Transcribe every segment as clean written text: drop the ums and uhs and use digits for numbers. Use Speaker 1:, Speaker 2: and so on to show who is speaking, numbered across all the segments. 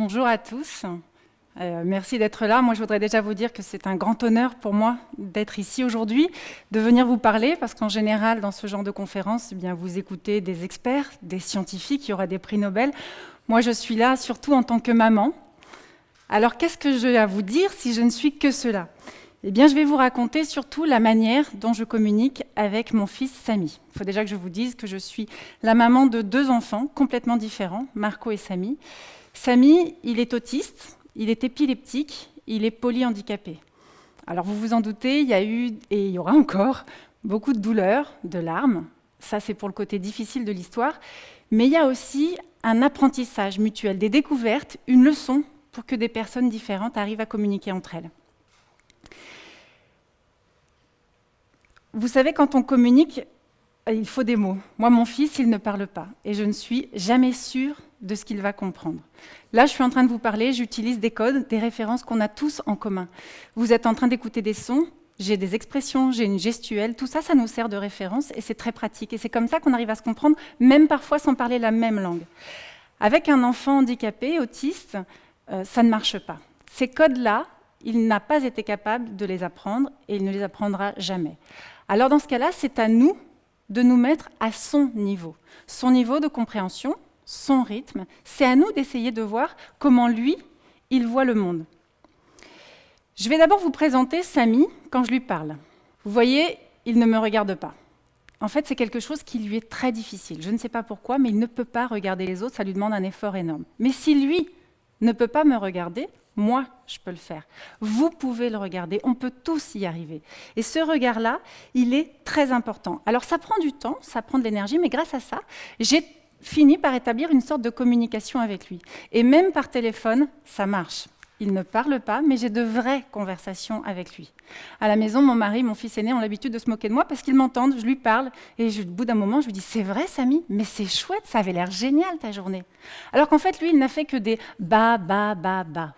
Speaker 1: Bonjour à tous. Merci d'être là. Moi, je voudrais déjà vous dire que c'est un grand honneur pour moi d'être ici aujourd'hui, de venir vous parler, parce qu'en général, dans ce genre de conférence, eh bien, vous écoutez des experts, des scientifiques, il y aura des prix Nobel. Moi, je suis là surtout en tant que maman. Alors, qu'est-ce que j'ai à vous dire si je ne suis que cela ? Eh bien, je vais vous raconter surtout la manière dont je communique avec mon fils Samy. Il faut déjà que je vous dise que je suis la maman de 2 enfants complètement différents, Marco et Samy. Samy, il est autiste, il est épileptique, il est polyhandicapé. Alors vous vous en doutez, il y a eu, et il y aura encore, beaucoup de douleurs, de larmes. Ça, c'est pour le côté difficile de l'histoire. Mais il y a aussi un apprentissage mutuel, des découvertes, une leçon pour que des personnes différentes arrivent à communiquer entre elles. Vous savez, quand on communique, il faut des mots. Moi, mon fils, il ne parle pas. Et je ne suis jamais sûre de ce qu'il va comprendre. Là, je suis en train de vous parler, j'utilise des codes, des références qu'on a tous en commun. Vous êtes en train d'écouter des sons, j'ai des expressions, j'ai une gestuelle, tout ça, ça nous sert de référence et c'est très pratique. Et c'est comme ça qu'on arrive à se comprendre, même parfois sans parler la même langue. Avec un enfant handicapé, autiste, ça ne marche pas. Ces codes-là, il n'a pas été capable de les apprendre et il ne les apprendra jamais. Alors dans ce cas-là, c'est à nous de nous mettre à son niveau de compréhension, son rythme. C'est à nous d'essayer de voir comment lui, il voit le monde. Je vais d'abord vous présenter Samy quand je lui parle. Vous voyez, il ne me regarde pas. En fait, c'est quelque chose qui lui est très difficile. Je ne sais pas pourquoi, mais il ne peut pas regarder les autres, ça lui demande un effort énorme. Mais si lui ne peut pas me regarder, moi, je peux le faire. Vous pouvez le regarder, on peut tous y arriver. Et ce regard-là, il est très important. Alors ça prend du temps, ça prend de l'énergie, mais grâce à ça, j'ai fini par établir une sorte de communication avec lui. Et même par téléphone, ça marche. Il ne parle pas, mais j'ai de vraies conversations avec lui. À la maison, mon mari, mon fils aîné ont l'habitude de se moquer de moi parce qu'ils m'entendent, je lui parle, et au bout d'un moment, je lui dis « C'est vrai, Samy, mais c'est chouette, ça avait l'air génial ta journée. » Alors qu'en fait, lui, il n'a fait que des « ba, ba, ba, ba ».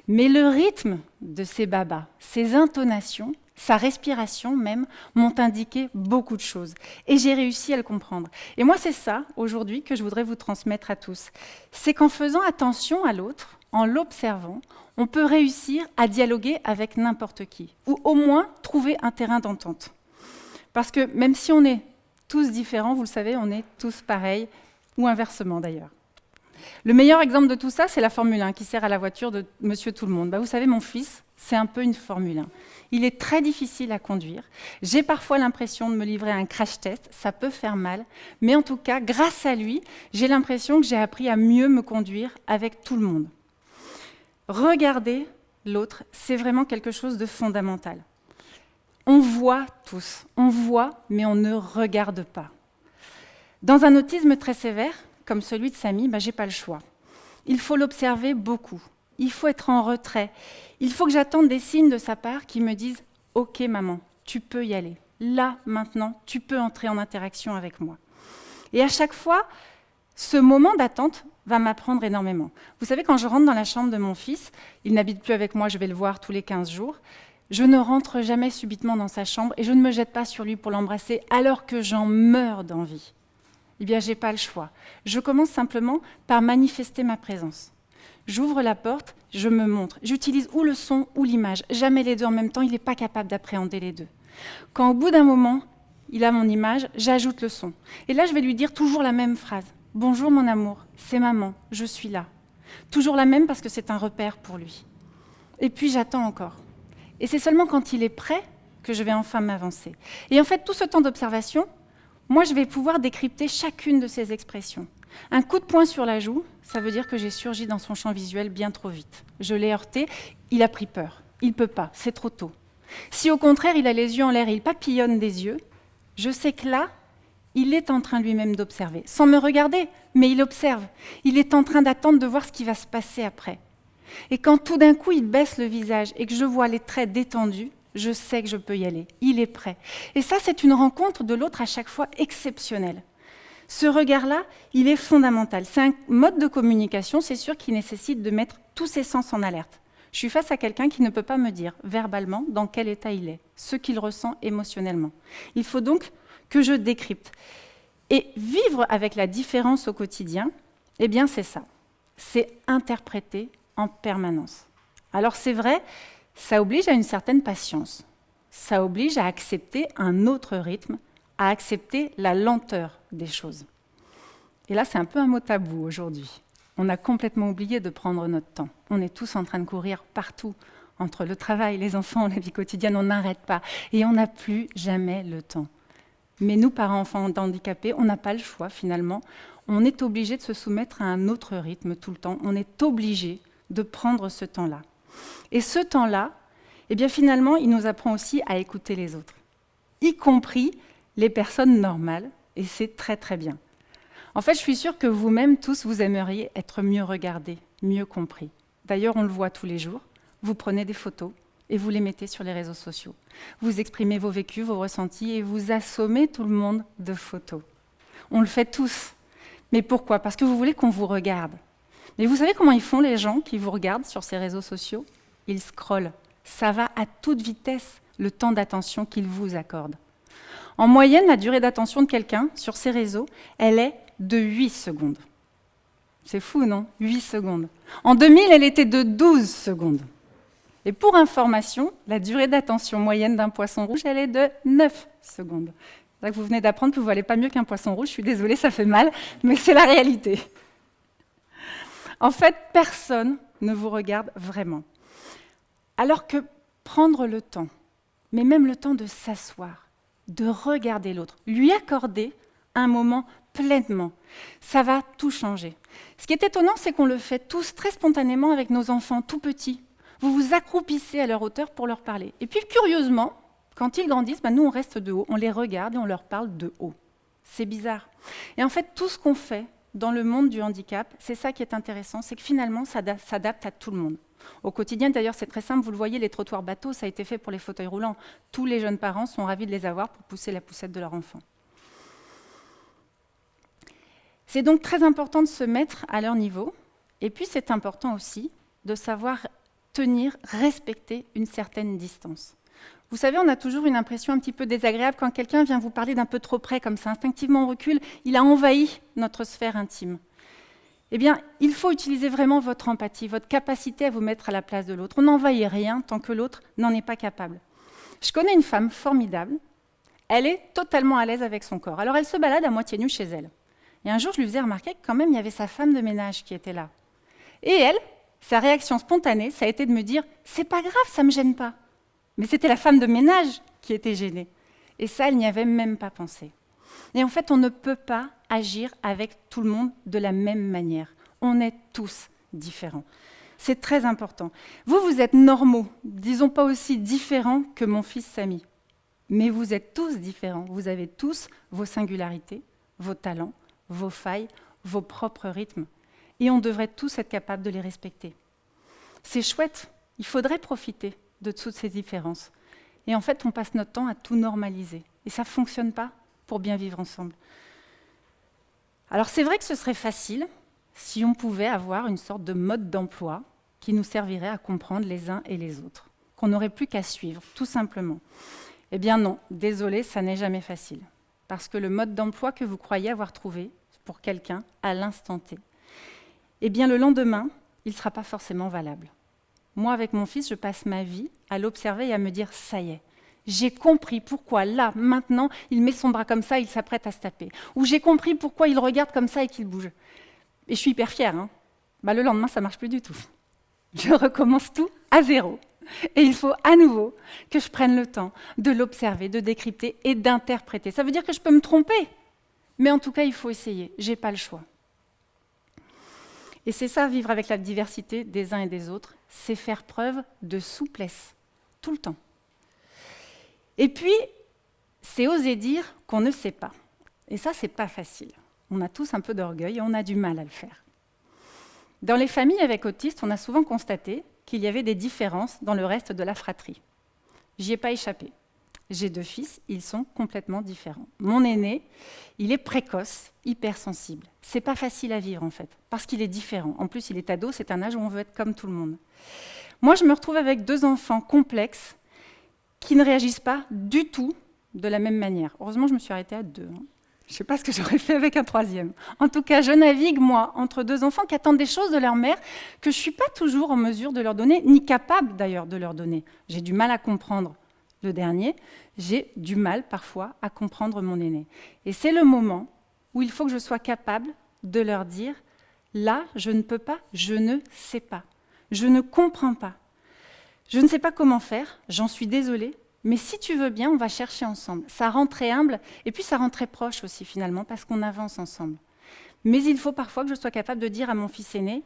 Speaker 1: Mais le rythme de ces babas, ses intonations, sa respiration même, m'ont indiqué beaucoup de choses. Et j'ai réussi à le comprendre. Et moi, c'est ça, aujourd'hui, que je voudrais vous transmettre à tous. C'est qu'en faisant attention à l'autre, en l'observant, on peut réussir à dialoguer avec n'importe qui, ou au moins trouver un terrain d'entente. Parce que même si on est tous différents, vous le savez, on est tous pareils, ou inversement d'ailleurs. Le meilleur exemple de tout ça, c'est la Formule 1 qui sert à la voiture de Monsieur Tout-le-Monde. Vous savez, mon fils, c'est un peu une Formule 1. Il est très difficile à conduire. J'ai parfois l'impression de me livrer à un crash test, ça peut faire mal, mais en tout cas, grâce à lui, j'ai l'impression que j'ai appris à mieux me conduire avec tout le monde. Regarder l'autre, c'est vraiment quelque chose de fondamental. On voit tous, on voit, mais on ne regarde pas. Dans un autisme très sévère, comme celui de Samy, je n'ai pas le choix. Il faut l'observer beaucoup. Il faut être en retrait. Il faut que j'attende des signes de sa part qui me disent « Ok maman, tu peux y aller. Là, maintenant, tu peux entrer en interaction avec moi. » Et à chaque fois, ce moment d'attente va m'apprendre énormément. Vous savez, quand je rentre dans la chambre de mon fils, il n'habite plus avec moi, je vais le voir tous les 15 jours, je ne rentre jamais subitement dans sa chambre et je ne me jette pas sur lui pour l'embrasser alors que j'en meurs d'envie. Eh bien, je n'ai pas le choix. Je commence simplement par manifester ma présence. J'ouvre la porte, je me montre. J'utilise ou le son ou l'image. Jamais les deux en même temps, il n'est pas capable d'appréhender les deux. Quand au bout d'un moment, il a mon image, j'ajoute le son. Et là, je vais lui dire toujours la même phrase. « Bonjour mon amour, c'est maman, je suis là. » Toujours la même parce que c'est un repère pour lui. Et puis j'attends encore. Et c'est seulement quand il est prêt que je vais enfin m'avancer. Et en fait, tout ce temps d'observation, moi, je vais pouvoir décrypter chacune de ces expressions. Un coup de poing sur la joue, ça veut dire que j'ai surgi dans son champ visuel bien trop vite. Je l'ai heurté, il a pris peur. Il ne peut pas, c'est trop tôt. Si au contraire, il a les yeux en l'air et il papillonne des yeux, je sais que là, il est en train lui-même d'observer. Sans me regarder, mais il observe. Il est en train d'attendre de voir ce qui va se passer après. Et quand tout d'un coup, il baisse le visage et que je vois les traits détendus, je sais que je peux y aller, il est prêt. Et ça, c'est une rencontre de l'autre à chaque fois exceptionnelle. Ce regard-là, il est fondamental. C'est un mode de communication, c'est sûr, qui nécessite de mettre tous ses sens en alerte. Je suis face à quelqu'un qui ne peut pas me dire verbalement dans quel état il est, ce qu'il ressent émotionnellement. Il faut donc que je décrypte. Et vivre avec la différence au quotidien, eh bien c'est ça. c'est interpréter en permanence. Alors c'est vrai, ça oblige à une certaine patience, ça oblige à accepter un autre rythme, à accepter la lenteur des choses. Et là, c'est un peu un mot tabou aujourd'hui. On a complètement oublié de prendre notre temps. On est tous en train de courir partout, entre le travail, les enfants, la vie quotidienne, on n'arrête pas. Et on n'a plus jamais le temps. Mais nous, parents enfants handicapés, on n'a pas le choix finalement. On est obligé de se soumettre à un autre rythme tout le temps. On est obligé de prendre ce temps-là. Et ce temps-là, eh bien finalement, il nous apprend aussi à écouter les autres, y compris les personnes normales, et c'est très très bien. En fait, je suis sûre que vous-même tous, vous aimeriez être mieux regardés, mieux compris. D'ailleurs, on le voit tous les jours. Vous prenez des photos et vous les mettez sur les réseaux sociaux. Vous exprimez vos vécus, vos ressentis et vous assommez tout le monde de photos. On le fait tous. Mais pourquoi ? Parce que vous voulez qu'on vous regarde. Mais vous savez comment ils font les gens qui vous regardent sur ces réseaux sociaux ? Ils scrollent. Ça va à toute vitesse, le temps d'attention qu'ils vous accordent. En moyenne, la durée d'attention de quelqu'un sur ces réseaux, elle est de 8 secondes. C'est fou, non ? 8 secondes. En 2000, elle était de 12 secondes. Et pour information, la durée d'attention moyenne d'un poisson rouge, elle est de 9 secondes. C'est ça que vous venez d'apprendre que vous ne valez pas mieux qu'un poisson rouge. Je suis désolée, ça fait mal, mais c'est la réalité. En fait, personne ne vous regarde vraiment. Alors que prendre le temps, mais même le temps de s'asseoir, de regarder l'autre, lui accorder un moment pleinement, ça va tout changer. Ce qui est étonnant, c'est qu'on le fait tous très spontanément avec nos enfants tout petits. Vous vous accroupissez à leur hauteur pour leur parler. Et puis, curieusement, quand ils grandissent, nous, on reste de haut, on les regarde et on leur parle de haut. C'est bizarre. Et en fait, tout ce qu'on fait dans le monde du handicap, c'est ça qui est intéressant, c'est que finalement, ça s'adapte à tout le monde. Au quotidien, d'ailleurs, c'est très simple, vous le voyez, les trottoirs bateaux, ça a été fait pour les fauteuils roulants. Tous les jeunes parents sont ravis de les avoir pour pousser la poussette de leur enfant. C'est donc très important de se mettre à leur niveau, et puis c'est important aussi de savoir tenir, respecter une certaine distance. Vous savez, on a toujours une impression un petit peu désagréable quand quelqu'un vient vous parler d'un peu trop près, comme ça, instinctivement on recule, il a envahi notre sphère intime. Eh bien, il faut utiliser vraiment votre empathie, votre capacité à vous mettre à la place de l'autre. On n'envahit rien tant que l'autre n'en est pas capable. Je connais une femme formidable, elle est totalement à l'aise avec son corps. Alors elle se balade à moitié nue chez elle. Et un jour, je lui faisais remarquer que quand même, il y avait sa femme de ménage qui était là. Et elle, sa réaction spontanée, ça a été de me dire « c'est pas grave, ça me gêne pas ». Mais c'était la femme de ménage qui était gênée. Et ça, elle n'y avait même pas pensé. Et en fait, on ne peut pas agir avec tout le monde de la même manière. On est tous différents. C'est très important. Vous, vous êtes normaux, disons pas aussi différents que mon fils Samy. Mais vous êtes tous différents. Vous avez tous vos singularités, vos talents, vos failles, vos propres rythmes. Et on devrait tous être capables de les respecter. C'est chouette, il faudrait profiter de toutes ces différences. Et en fait, on passe notre temps à tout normaliser. Et ça ne fonctionne pas pour bien vivre ensemble. Alors c'est vrai que ce serait facile si on pouvait avoir une sorte de mode d'emploi qui nous servirait à comprendre les uns et les autres, qu'on n'aurait plus qu'à suivre, tout simplement. Eh bien non, désolé, ça n'est jamais facile. Parce que le mode d'emploi que vous croyez avoir trouvé pour quelqu'un à l'instant T, eh bien le lendemain, il ne sera pas forcément valable. Moi, avec mon fils, je passe ma vie à l'observer et à me dire « ça y est, j'ai compris pourquoi là, maintenant, il met son bras comme ça, il s'apprête à se taper. » Ou « j'ai compris pourquoi il regarde comme ça et qu'il bouge. » Et je suis hyper fière. Le lendemain, ça ne marche plus du tout. Je recommence tout à zéro. Et il faut à nouveau que je prenne le temps de l'observer, de décrypter et d'interpréter. Ça veut dire que je peux me tromper, mais en tout cas, il faut essayer. Je n'ai pas le choix. Et c'est ça, vivre avec la diversité des uns et des autres, c'est faire preuve de souplesse, tout le temps. Et puis, c'est oser dire qu'on ne sait pas. Et ça, c'est pas facile. On a tous un peu d'orgueil et on a du mal à le faire. Dans les familles avec autistes, on a souvent constaté qu'il y avait des différences dans le reste de la fratrie. J'y ai pas échappé. J'ai 2 fils, ils sont complètement différents. Mon aîné, il est précoce, hypersensible. C'est pas facile à vivre en fait, parce qu'il est différent. En plus, il est ado, c'est un âge où on veut être comme tout le monde. Moi, je me retrouve avec 2 enfants complexes qui ne réagissent pas du tout de la même manière. Heureusement, je me suis arrêtée à 2. Je ne sais pas ce que j'aurais fait avec un troisième. En tout cas, je navigue, moi, entre deux enfants qui attendent des choses de leur mère que je ne suis pas toujours en mesure de leur donner, ni capable d'ailleurs de leur donner. J'ai du mal à comprendre le dernier, j'ai du mal parfois à comprendre mon aîné. Et c'est le moment où il faut que je sois capable de leur dire « là, je ne peux pas, je ne sais pas, je ne comprends pas. Je ne sais pas comment faire, j'en suis désolée, mais si tu veux bien, on va chercher ensemble. » Ça rend très humble, et puis ça rend très proche aussi finalement, parce qu'on avance ensemble. Mais il faut parfois que je sois capable de dire à mon fils aîné,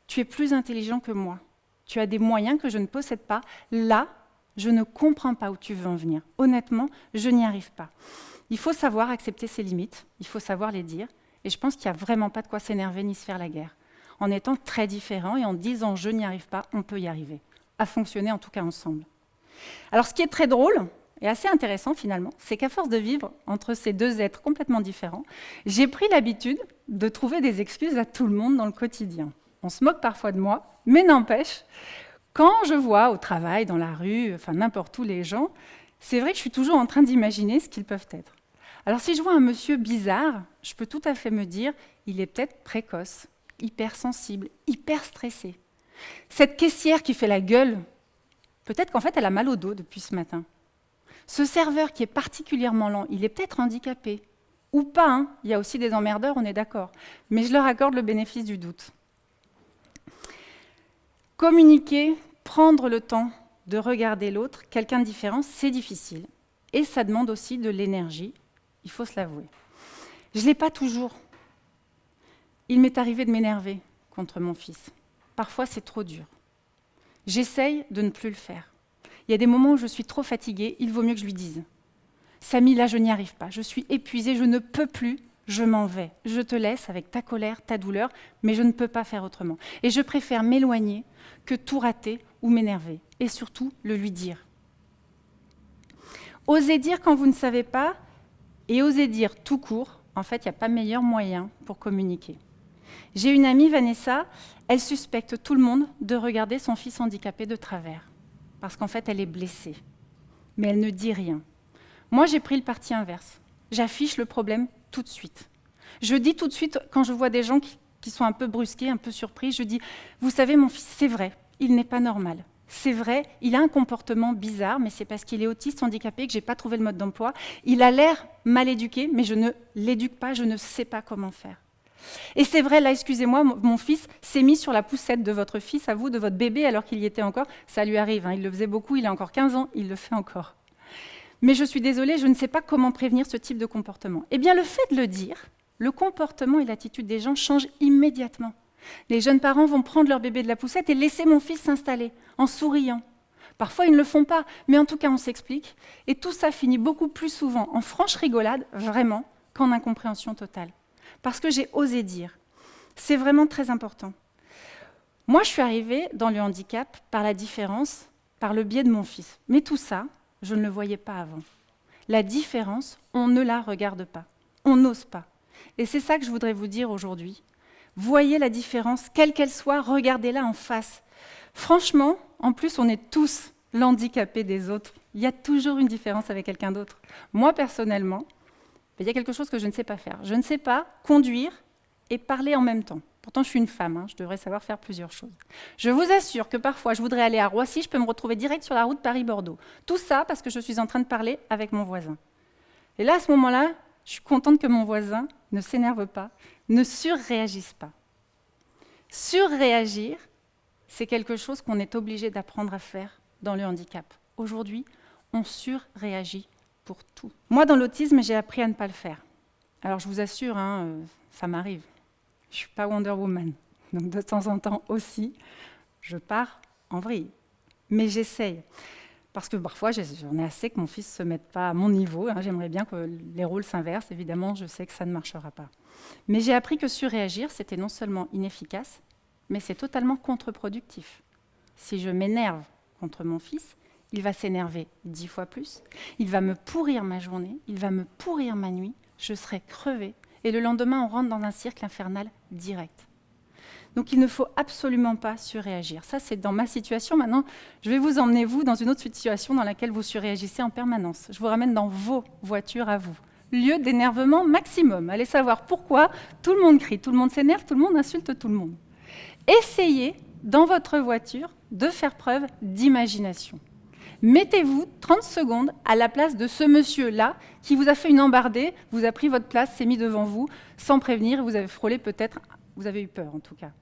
Speaker 1: tu es plus intelligent que moi, tu as des moyens que je ne possède pas, là, je ne comprends pas où tu veux en venir. Honnêtement, je n'y arrive pas. Il faut savoir accepter ses limites, il faut savoir les dire, et je pense qu'il n'y a vraiment pas de quoi s'énerver ni se faire la guerre. En étant très différents et en disant je n'y arrive pas, on peut y arriver, à fonctionner en tout cas ensemble. Alors ce qui est très drôle et assez intéressant finalement, c'est qu'à force de vivre entre ces deux êtres complètement différents, j'ai pris l'habitude de trouver des excuses à tout le monde dans le quotidien. On se moque parfois de moi, mais n'empêche, quand je vois au travail, dans la rue, enfin n'importe où les gens, c'est vrai que je suis toujours en train d'imaginer ce qu'ils peuvent être. Alors si je vois un monsieur bizarre, je peux tout à fait me dire, il est peut-être précoce, hypersensible, hyper stressé. Cette caissière qui fait la gueule, peut-être qu'en fait elle a mal au dos depuis ce matin. Ce serveur qui est particulièrement lent, il est peut-être handicapé. Ou pas, hein. Il y a aussi des emmerdeurs, on est d'accord. Mais je leur accorde le bénéfice du doute. Communiquer, prendre le temps de regarder l'autre, quelqu'un de différent, c'est difficile. Et ça demande aussi de l'énergie, il faut se l'avouer. Je ne l'ai pas toujours. Il m'est arrivé de m'énerver contre mon fils. Parfois, c'est trop dur. J'essaye de ne plus le faire. Il y a des moments où je suis trop fatiguée, il vaut mieux que je lui dise. Samy, là, je n'y arrive pas. Je suis épuisée, je ne peux plus, je m'en vais. Je te laisse avec ta colère, ta douleur, mais je ne peux pas faire autrement. Et je préfère m'éloigner que tout rater ou m'énerver. Et surtout, le lui dire. Osez dire quand vous ne savez pas, et osez dire tout court, en fait, il n'y a pas meilleur moyen pour communiquer. J'ai une amie, Vanessa, elle suspecte tout le monde de regarder son fils handicapé de travers, parce qu'en fait, elle est blessée. Mais elle ne dit rien. Moi, j'ai pris le parti inverse. J'affiche le problème tout de suite. Je dis tout de suite, quand je vois des gens qui sont un peu brusqués, un peu surpris, je dis « Vous savez, mon fils, c'est vrai, il n'est pas normal. C'est vrai, il a un comportement bizarre, mais c'est parce qu'il est autiste, handicapé, que je n'ai pas trouvé le mode d'emploi. Il a l'air mal éduqué, mais je ne l'éduque pas, je ne sais pas comment faire. Et c'est vrai, là, excusez-moi, mon fils s'est mis sur la poussette de votre fils, à vous, de votre bébé, alors qu'il y était encore. Ça lui arrive, hein, il le faisait beaucoup, il a encore 15 ans, il le fait encore. Mais je suis désolée, je ne sais pas comment prévenir ce type de comportement. Eh bien, le fait de le dire, le comportement et l'attitude des gens changent immédiatement. Les jeunes parents vont prendre leur bébé de la poussette et laisser mon fils s'installer, en souriant. Parfois, ils ne le font pas, mais en tout cas, on s'explique. Et tout ça finit beaucoup plus souvent en franche rigolade, vraiment, qu'en incompréhension totale. Parce que j'ai osé dire. C'est vraiment très important. Moi, je suis arrivée dans le handicap par la différence, par le biais de mon fils. Mais tout ça, je ne le voyais pas avant. La différence, on ne la regarde pas. On n'ose pas. Et c'est ça que je voudrais vous dire aujourd'hui. Voyez la différence, quelle qu'elle soit, regardez-la en face. Franchement, en plus, on est tous l'handicapé des autres. Il y a toujours une différence avec quelqu'un d'autre. Moi, personnellement, il y a quelque chose que je ne sais pas faire. Je ne sais pas conduire et parler en même temps. Pourtant, je suis une femme, hein, je devrais savoir faire plusieurs choses. Je vous assure que parfois, je voudrais aller à Roissy, je peux me retrouver direct sur la route Paris-Bordeaux. Tout ça parce que je suis en train de parler avec mon voisin. Et là, à ce moment-là, je suis contente que mon voisin ne s'énerve pas, ne surréagisse pas. Surréagir, c'est quelque chose qu'on est obligé d'apprendre à faire dans le handicap. Aujourd'hui, on surréagit pour tout. Moi, dans l'autisme, j'ai appris à ne pas le faire. Alors, je vous assure, hein, ça m'arrive. Je ne suis pas Wonder Woman. Donc, de temps en temps aussi, je pars en vrille. Mais j'essaye. Parce que parfois, j'en ai assez que mon fils ne se mette pas à mon niveau. Hein. J'aimerais bien que les rôles s'inversent. Évidemment, je sais que ça ne marchera pas. Mais j'ai appris que surréagir, c'était non seulement inefficace, mais c'est totalement contre-productif. Si je m'énerve contre mon fils, il va s'énerver 10 fois plus, il va me pourrir ma journée, il va me pourrir ma nuit, je serai crevée, et le lendemain, on rentre dans un cercle infernal direct. Donc il ne faut absolument pas surréagir. Ça, c'est dans ma situation. Maintenant, je vais vous emmener, vous, dans une autre situation dans laquelle vous surréagissez en permanence. Je vous ramène dans vos voitures à vous. lieu d'énervement maximum. Allez savoir pourquoi tout le monde crie, tout le monde s'énerve, tout le monde insulte tout le monde. Essayez, dans votre voiture, de faire preuve d'imagination. Mettez-vous 30 secondes à la place de ce monsieur-là qui vous a fait une embardée, vous a pris votre place, s'est mis devant vous, sans prévenir, vous avez frôlé peut-être, vous avez eu peur en tout cas.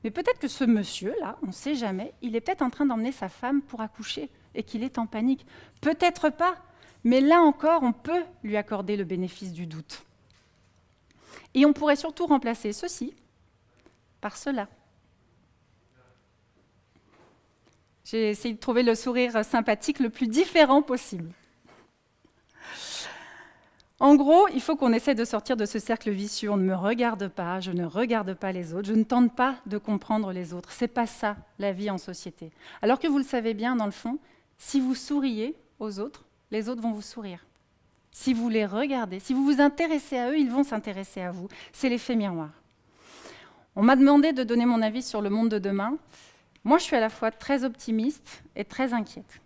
Speaker 1: Mais peut-être que ce monsieur-là, on ne sait jamais, il est peut-être en train d'emmener sa femme pour accoucher et qu'il est en panique. Peut-être pas, mais là encore, on peut lui accorder le bénéfice du doute. Et on pourrait surtout remplacer ceci par cela. J'ai essayé de trouver le sourire sympathique le plus différent possible. En gros, il faut qu'on essaie de sortir de ce cercle vicieux. On ne me regarde pas, je ne regarde pas les autres, je ne tente pas de comprendre les autres. C'est pas ça, la vie en société. Alors que vous le savez bien, dans le fond, si vous souriez aux autres, les autres vont vous sourire. Si vous les regardez, si vous vous intéressez à eux, ils vont s'intéresser à vous. C'est l'effet miroir. On m'a demandé de donner mon avis sur le monde de demain. Moi, je suis à la fois très optimiste et très inquiète.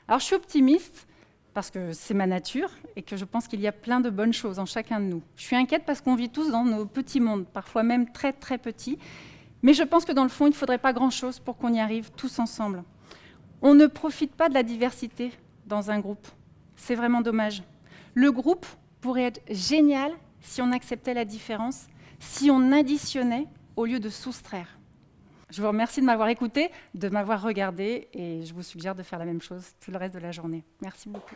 Speaker 1: Alors, je suis optimiste parce que c'est ma nature et que je pense qu'il y a plein de bonnes choses en chacun de nous. Je suis inquiète parce qu'on vit tous dans nos petits mondes, parfois même très, très petits. Mais je pense que dans le fond, il ne faudrait pas grand-chose pour qu'on y arrive tous ensemble. On ne profite pas de la diversité dans un groupe. C'est vraiment dommage. Le groupe pourrait être génial si on acceptait la différence, si on additionnait au lieu de soustraire. Je vous remercie de m'avoir écouté, de m'avoir regardé, et je vous suggère de faire la même chose tout le reste de la journée. Merci beaucoup.